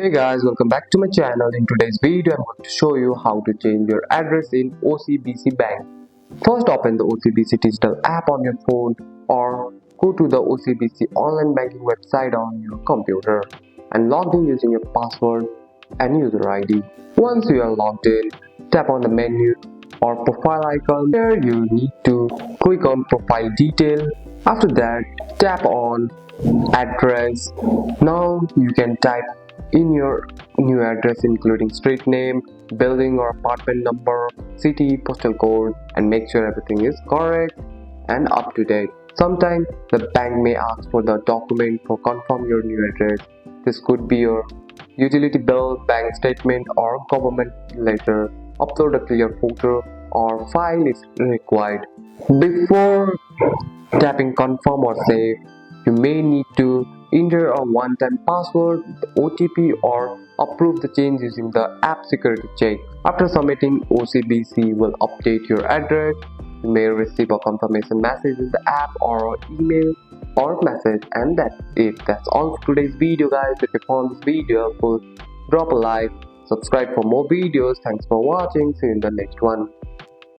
Hey guys, welcome back to my channel. In today's video, I'm going to show you how to change your address in OCBC Bank. First, open the OCBC digital app on your phone or go to the OCBC online banking website on your computer and log in using your password and user ID. Once you are logged in, tap on the menu or profile icon. Here you need to click on profile detail. After that, tap on address. Now you can type in your new address including street name, building or apartment number, city, postal code, and make sure everything is correct and up to date. Sometimes the bank may ask for the document for confirm your new address. This could be your utility bill, bank statement, or government letter. Upload a clear photo or file is required. Before tapping confirm or save, you may need to enter a one-time password, the OTP, or approve the change using the app security check. After submitting, OCBC will update your address. You may receive a confirmation message in the app or email or message, and that's it. That's all for today's video, guys. If you found this video helpful, drop a like, subscribe for more videos. Thanks for watching. See you in the next one.